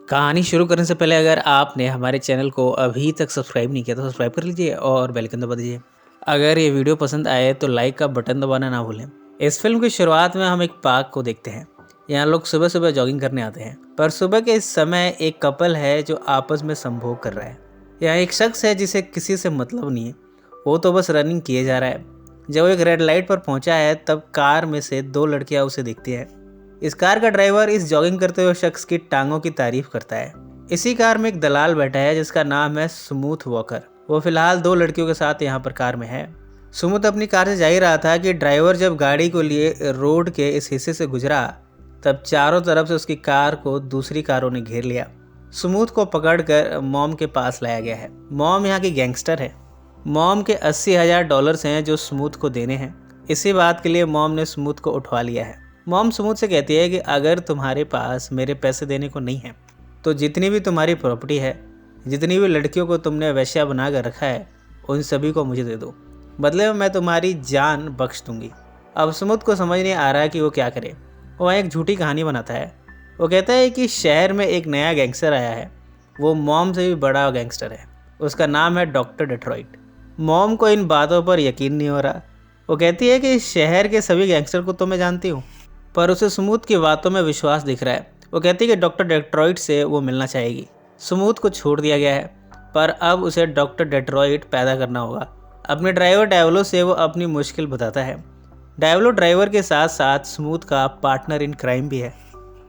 कहानी शुरू करने से पहले अगर आपने हमारे चैनल को अभी तक सब्सक्राइब नहीं किया तो सब्सक्राइब कर लीजिए और बेल आइकन दबा दीजिए। अगर ये वीडियो पसंद आए तो लाइक का बटन दबाना ना भूलें। इस फिल्म की शुरुआत में हम एक पार्क को देखते हैं। यहाँ लोग सुबह सुबह जॉगिंग करने आते हैं, पर सुबह के इस समय एक कपल है जो आपस में संभोग कर रहा है। यहाँ एक शख्स है जिसे किसी से मतलब नहीं है, वो तो बस रनिंग किए जा रहा है। जब वो एक रेड लाइट पर पहुंचा है तब कार में से दो लड़कियां उसे देखती हैं। इस कार का ड्राइवर इस जॉगिंग करते हुए शख्स की टांगों की तारीफ करता है। इसी कार में एक दलाल बैठा है जिसका नाम है स्मूथ वॉकर। वो फिलहाल दो लड़कियों के साथ यहाँ पर कार में है। स्मूथ अपनी कार से जा ही रहा था कि ड्राइवर जब गाड़ी को लिए रोड के इस हिस्से से गुजरा तब चारों तरफ से उसकी कार को दूसरी कारों ने घेर लिया। स्मूथ को पकड़कर मॉम के पास लाया गया है। मॉम यहाँ की गैंगस्टर है। मॉम के $80,000 हैं जो स्मूथ को देने हैं। इसी बात के लिए मॉम ने स्मूथ को उठवा लिया है। मॉम स्मूथ से कहती है कि अगर तुम्हारे पास मेरे पैसे देने को नहीं है तो जितनी भी तुम्हारी प्रॉपर्टी है, जितनी भी लड़कियों को तुमने वैश्या बना कर रखा है, उन सभी को मुझे दे दो। बदले में मैं तुम्हारी जान बख्श दूंगी। अब स्मूथ को समझ नहीं आ रहा कि वो क्या करे। वो एक झूठी कहानी बनाता है। वो कहता है कि शहर में एक नया गैंगस्टर आया है। वो मॉम से भी बड़ा गैंगस्टर है। उसका नाम है डॉक्टर डेट्रॉइट। मॉम को इन बातों पर यकीन नहीं हो रहा। वो कहती है कि शहर के सभी गैंगस्टर को तो मैं जानती हूँ, पर उसे स्मूथ की बातों में विश्वास दिख रहा है। वो कहती है कि डॉक्टर डेट्रॉइट से वो मिलना चाहेगी। स्मूथ को छोड़ दिया गया है, पर अब उसे डॉक्टर डेट्रॉइट पैदा करना होगा। अपने ड्राइवर डायवलो से वो अपनी मुश्किल बताता है। डायवलो ड्राइवर के साथ साथ स्मूथ का पार्टनर इन क्राइम भी है।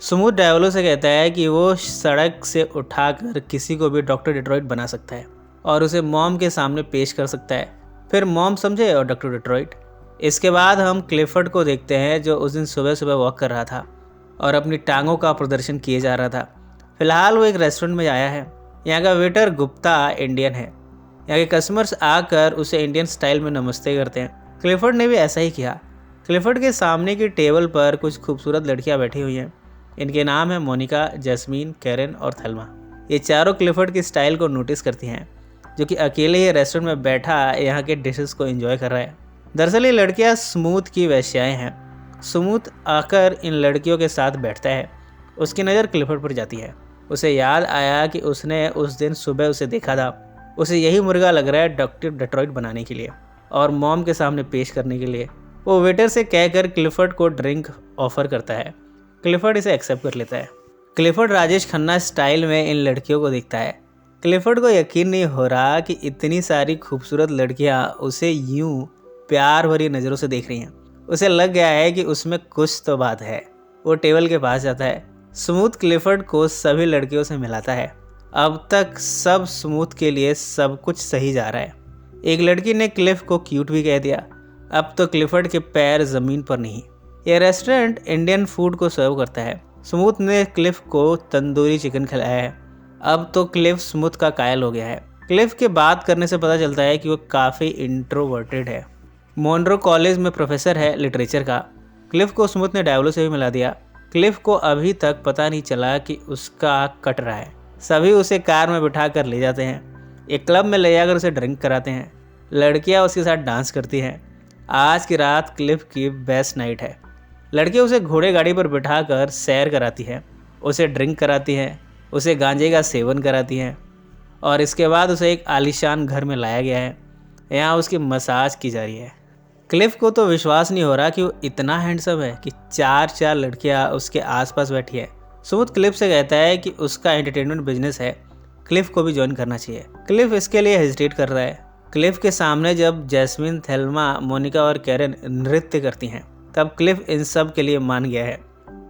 स्मूथ डायवलो से कहता है कि वो सड़क से उठाकर किसी को भी डॉक्टर डेट्रॉइट बना सकता है और उसे मॉम के सामने पेश कर सकता है। फिर मॉम समझे और डॉक्टर डेट्रॉइट। इसके बाद हम क्लिफर्ड को देखते हैं जो उस दिन सुबह सुबह वॉक कर रहा था और अपनी टांगों का प्रदर्शन किए जा रहा था। फिलहाल वो एक रेस्टोरेंट में आया है। यहाँ का वेटर गुप्ता इंडियन है। यहाँ के कस्टमर्स आकर उसे इंडियन स्टाइल में नमस्ते करते हैं। क्लिफर्ड ने भी ऐसा ही किया। क्लिफर्ड के सामने की टेबल पर कुछ खूबसूरत लड़कियाँ बैठी हुई हैं। इनके नाम है मोनिका, जैस्मीन, कैरन और थेल्मा। ये चारों क्लिफर्ड की स्टाइल को नोटिस करती हैं, जो कि अकेले ही रेस्टोरेंट में बैठा यहाँ के डिशेस को एंजॉय कर रहा है। दरअसल ये लड़कियाँ स्मूथ की वेश्याएं हैं। स्मूथ आकर इन लड़कियों के साथ बैठता है। उसकी नज़र क्लिफर्ड पर जाती है। उसे याद आया कि उसने उस दिन सुबह उसे देखा था। उसे यही मुर्गा लग रहा है डॉक्टर डेट्रॉइट बनाने के लिए और मॉम के सामने पेश करने के लिए। वो वेटर से कहकर क्लिफर्ड को ड्रिंक ऑफर करता है। क्लिफर्ड इसे एक्सेप्ट कर लेता है। क्लिफर्ड राजेश खन्ना स्टाइल में इन लड़कियों को देखता है। क्लिफर्ड को यकीन नहीं हो रहा कि इतनी सारी खूबसूरत लड़कियाँ उसे यूं प्यार भरी नज़रों से देख रही हैं। उसे लग गया है कि उसमें कुछ तो बात है। वो टेबल के पास जाता है। स्मूथ क्लिफर्ड को सभी लड़कियों से मिलाता है। अब तक सब स्मूथ के लिए सब कुछ सही जा रहा है। एक लड़की ने क्लिफ को क्यूट भी कह दिया। अब तो क्लिफर्ड के पैर ज़मीन पर नहीं। यह रेस्टोरेंट इंडियन फूड को सर्व करता है। स्मूथ ने क्लिफ को तंदूरी चिकन खिलाया है। अब तो क्लिफ स्मूथ का कायल हो गया है। क्लिफ के बात करने से पता चलता है कि वो काफ़ी इंट्रोवर्टेड है। मोनरो कॉलेज में प्रोफेसर है लिटरेचर का। क्लिफ को स्मूथ ने डायवलो से भी मिला दिया। क्लिफ को अभी तक पता नहीं चला कि उसका कट रहा है। सभी उसे कार में बिठा कर ले जाते हैं। एक क्लब में ले जाकर उसे ड्रिंक कराते हैं। लड़कियां उसके साथ डांस करती हैं। आज की रात क्लिफ की बेस्ट नाइट है। लड़कियां उसे घोड़े गाड़ी पर बिठा कर सैर कराती हैं, उसे ड्रिंक कराती हैं, उसे गांजे का सेवन कराती हैं और इसके बाद उसे एक आलीशान घर में लाया गया है। यहाँ उसकी मसाज की जा रही है। क्लिफ को तो विश्वास नहीं हो रहा कि वो इतना हैंडसम है कि चार लड़कियां उसके आसपास बैठी है। स्मूथ क्लिफ से कहता है कि उसका एंटरटेनमेंट बिजनेस है, क्लिफ को भी ज्वाइन करना चाहिए। क्लिफ इसके लिए हेजिटेट कर रहा है। क्लिफ के सामने जब जैस्मिन, थेल्मा, मोनिका और कैरन नृत्य करती हैं तब क्लिफ इन सब के लिए मान गया है।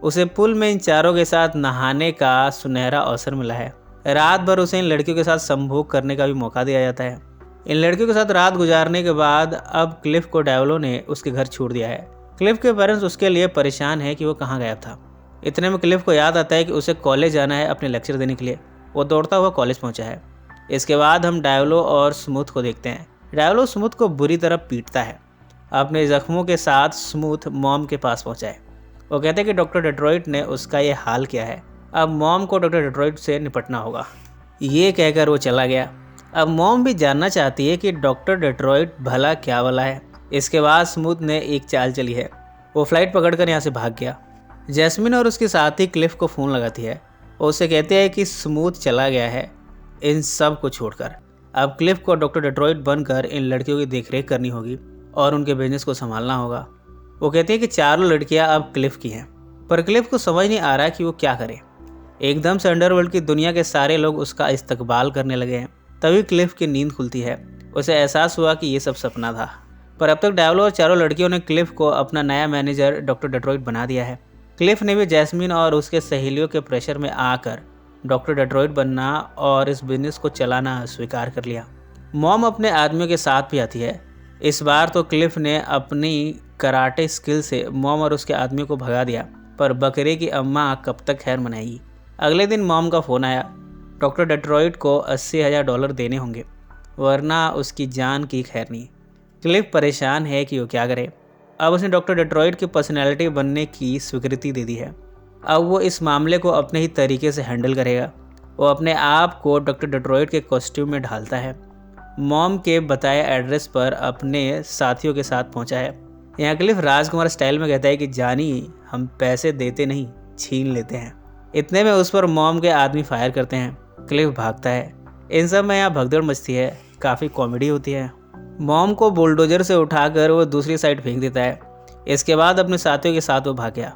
उसे पूल में इन चारों के साथ नहाने का सुनहरा अवसर मिला है। रात भर उसे इन लड़कियों के साथ संभोग करने का भी मौका दिया जाता है। इन लड़कियों के साथ रात गुजारने के बाद अब क्लिफ को डायवलो ने उसके घर छोड़ दिया है। क्लिफ के पेरेंट्स उसके लिए परेशान है कि वो कहाँ गायब था। इतने में क्लिफ को याद आता है कि उसे कॉलेज जाना है अपने लेक्चर देने के लिए। वो दौड़ता हुआ कॉलेज पहुंचा है। इसके बाद हम डायवलो और स्मूथ को देखते हैं। डायवलो स्मूथ को बुरी तरह पीटता है। अपने जख्मों के साथ स्मूथ मॉम के पास पहुँचा है। वो कहते हैं कि डॉक्टर डेट्रॉइट ने उसका ये हाल किया है। अब मॉम को डॉक्टर डेट्रॉइट से निपटना होगा। ये कहकर वो चला गया। अब मॉम भी जानना चाहती है कि डॉक्टर डेट्रॉइट भला क्या वाला है। इसके बाद स्मूथ ने एक चाल चली है। वो फ्लाइट पकड़कर यहाँ से भाग गया। जैस्मिन और उसके साथी क्लिफ को फ़ोन लगाती है। वो उसे कहते हैं कि स्मूथ चला गया है इन सब को छोड़कर। अब क्लिफ को डॉक्टर डेट्रॉइट बनकर इन लड़कियों की देखरेख करनी होगी और उनके बिजनेस को संभालना होगा। वो कहती है कि चारों लड़कियां अब क्लिफ की हैं, पर क्लिफ को समझ नहीं आ रहा कि वो क्या करे। एकदम से अंडरवर्ल्ड की दुनिया के सारे लोग उसका इस्तकबाल करने लगे हैं। तभी क्लिफ की नींद खुलती है। उसे एहसास हुआ कि ये सब सपना था, पर अब तक डायवलो और चारों लड़कियों ने क्लिफ को अपना नया मैनेजर डॉक्टर डेट्रॉइट बना दिया है। क्लिफ ने भी जैस्मिन और उसके सहेलियों के प्रेशर में आकर डॉक्टर डेट्रॉइट बनना और इस बिजनेस को चलाना स्वीकार कर लिया। मॉम अपने आदमियों के साथ भी आती है। इस बार तो क्लिफ ने अपनी कराटे स्किल से मॉम और उसके आदमियों को भगा दिया, पर बकरे की अम्मा कब तक खैर मनाएगी। अगले दिन मॉम का फ़ोन आया। डॉक्टर डेट्रॉइट को $80,000 देने होंगे, वरना उसकी जान की खैर नहीं। क्लिफ परेशान है कि वो क्या करे। अब उसने डॉक्टर डेट्रॉइट की पर्सनैलिटी बनने की स्वीकृति दे दी है। अब वो इस मामले को अपने ही तरीके से हैंडल करेगा। वो अपने आप को डॉक्टर डेट्रॉइट के कॉस्ट्यूम में ढालता है। मॉम के बताए एड्रेस पर अपने साथियों के साथ पहुंचा है। यहाँ क्लिफ राजकुमार स्टाइल में कहता है कि जानी, हम पैसे देते नहीं, छीन लेते हैं। इतने में उस पर मॉम के आदमी फायर करते हैं। क्लिफ भागता है। इन सब में यहाँ भगदड़ मचती है, काफ़ी कॉमेडी होती है। मॉम को बुलडोजर से उठाकर वो दूसरी साइड फेंक देता है। इसके बाद अपने साथियों के साथ वो भाग गया।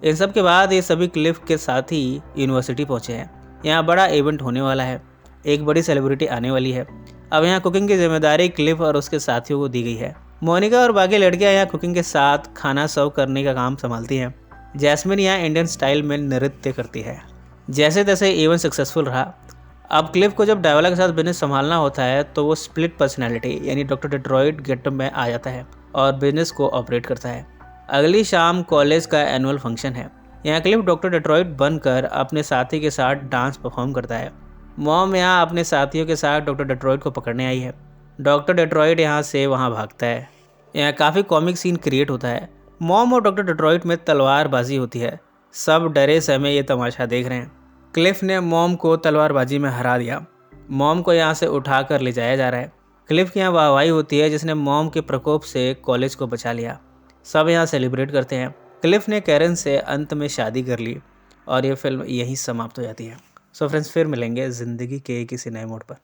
इन सब के बाद ये सभी क्लिफ के साथ ही यूनिवर्सिटी पहुंचे हैं। यहाँ बड़ा इवेंट होने वाला है, एक बड़ी सेलिब्रिटी आने वाली है। अब यहाँ कुकिंग की जिम्मेदारी क्लिफ और उसके साथियों को दी गई है। मोनिका और बाकी लड़कियाँ यहाँ कुकिंग के साथ खाना सर्व करने का काम संभालती हैं। जैस्मिन यहाँ इंडियन स्टाइल में नृत्य करती है। जैसे तैसे इवेंट सक्सेसफुल रहा। अब क्लिफ को जब डायवला के साथ बिजनेस संभालना होता है तो वो स्प्लिट पर्सनैलिटी यानी डॉक्टर डेट्रॉइट गेटअप में आ जाता है और बिजनेस को ऑपरेट करता है। अगली शाम कॉलेज का एनुअल फंक्शन है। यहाँ क्लिफ डॉक्टर डेट्रॉइट बनकर अपने साथी के साथ डांस परफॉर्म करता है। मॉम यहाँ अपने साथियों के साथ डॉक्टर डेट्रॉइट को पकड़ने आई है। डॉक्टर डेट्रॉइट यहाँ से वहाँ भागता है। यहाँ काफ़ी कॉमिक सीन क्रिएट होता है। मॉम और डॉक्टर डेट्रॉइट में तलवारबाजी होती है। सब डरे सहमे ये तमाशा देख रहे हैं। क्लिफ ने मॉम को तलवारबाजी में हरा दिया। मॉम को यहाँ से उठा कर ले जाया जा रहा है। क्लिफ की यहाँ वाहवाही होती है जिसने मॉम के प्रकोप से कॉलेज को बचा लिया। सब यहाँ सेलिब्रेट करते हैं। क्लिफ ने कैरन से अंत में शादी कर ली और ये फिल्म यहीं समाप्त हो जाती है। सो फ्रेंड्स, फिर मिलेंगे ज़िंदगी के किसी नए मोड़ पर।